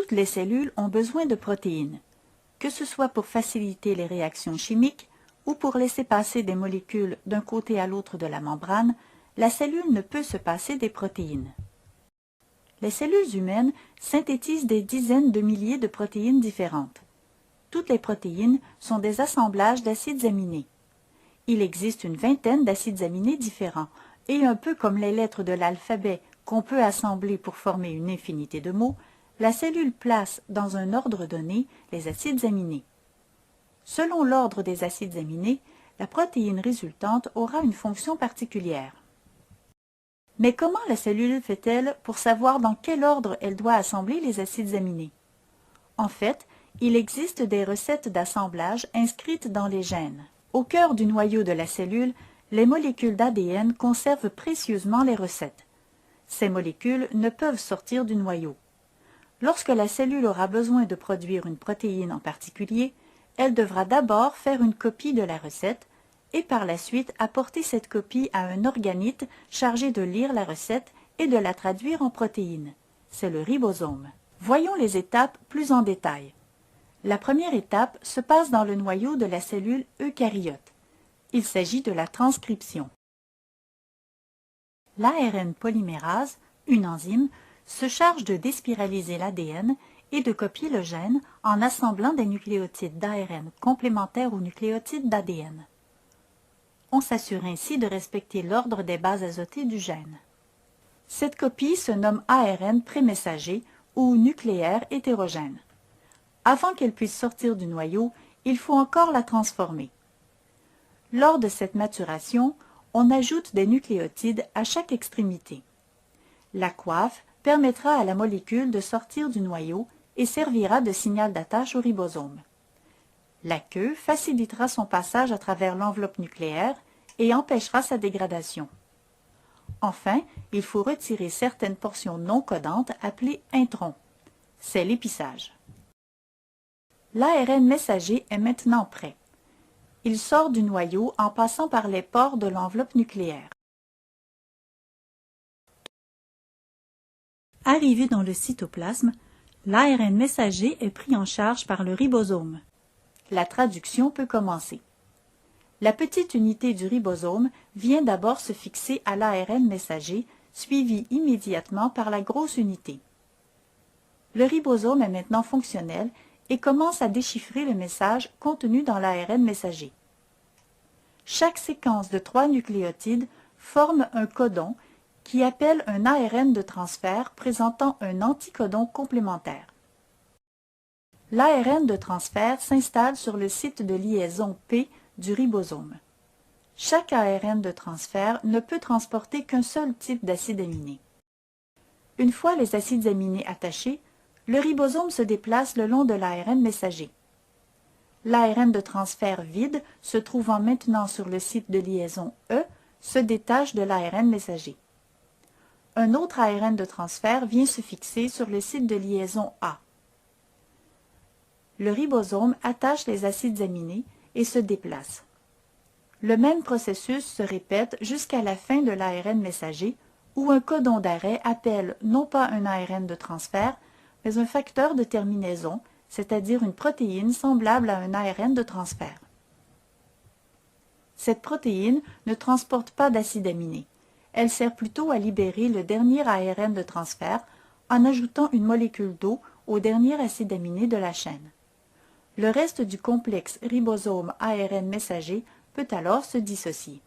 Toutes les cellules ont besoin de protéines, que ce soit pour faciliter les réactions chimiques ou pour laisser passer des molécules d'un côté à l'autre de la membrane. La cellule ne peut se passer des protéines. Les cellules humaines synthétisent des dizaines de milliers de protéines différentes. Toutes les protéines sont des assemblages d'acides aminés. Il existe une vingtaine d'acides aminés différents, et un peu comme les lettres de l'alphabet qu'on peut assembler pour former une infinité de mots, la cellule place dans un ordre donné les acides aminés. Selon l'ordre des acides aminés, la protéine résultante aura une fonction particulière. Mais comment la cellule fait-elle pour savoir dans quel ordre elle doit assembler les acides aminés? En fait, il existe des recettes d'assemblage inscrites dans les gènes. Au cœur du noyau de la cellule, les molécules d'ADN conservent précieusement les recettes. Ces molécules ne peuvent sortir du noyau. Lorsque la cellule aura besoin de produire une protéine en particulier, elle devra d'abord faire une copie de la recette et par la suite apporter cette copie à un organite chargé de lire la recette et de la traduire en protéines. C'est le ribosome. Voyons les étapes plus en détail. La première étape se passe dans le noyau de la cellule eucaryote. Il s'agit de la transcription. L'ARN polymérase, une enzyme, se charge de déspiraliser l'ADN et de copier le gène en assemblant des nucléotides d'ARN complémentaires aux nucléotides d'ADN. On s'assure ainsi de respecter l'ordre des bases azotées du gène. Cette copie se nomme ARN prémessager ou nucléaire hétérogène. Avant qu'elle puisse sortir du noyau, il faut encore la transformer. Lors de cette maturation, on ajoute des nucléotides à chaque extrémité. La coiffe permettra à la molécule de sortir du noyau et servira de signal d'attache au ribosome. La queue facilitera son passage à travers l'enveloppe nucléaire et empêchera sa dégradation. Enfin, il faut retirer certaines portions non codantes appelées introns. C'est l'épissage. L'ARN messager est maintenant prêt. Il sort du noyau en passant par les pores de l'enveloppe nucléaire. Arrivé dans le cytoplasme, l'ARN messager est pris en charge par le ribosome. La traduction peut commencer. La petite unité du ribosome vient d'abord se fixer à l'ARN messager, suivie immédiatement par la grosse unité. Le ribosome est maintenant fonctionnel et commence à déchiffrer le message contenu dans l'ARN messager. Chaque séquence de 3 nucléotides forme un codon qui appelle un ARN de transfert présentant un anticodon complémentaire. L'ARN de transfert s'installe sur le site de liaison P du ribosome. Chaque ARN de transfert ne peut transporter qu'un seul type d'acide aminé. Une fois les acides aminés attachés, le ribosome se déplace le long de l'ARN messager. L'ARN de transfert vide, se trouvant maintenant sur le site de liaison E, se détache de l'ARN messager. Un autre ARN de transfert vient se fixer sur le site de liaison A. Le ribosome attache les acides aminés et se déplace. Le même processus se répète jusqu'à la fin de l'ARN messager, où un codon d'arrêt appelle non pas un ARN de transfert, mais un facteur de terminaison, c'est-à-dire une protéine semblable à un ARN de transfert. Cette protéine ne transporte pas d'acide aminé. Elle sert plutôt à libérer le dernier ARN de transfert en ajoutant une molécule d'eau au dernier acide aminé de la chaîne. Le reste du complexe ribosome-ARN messager peut alors se dissocier.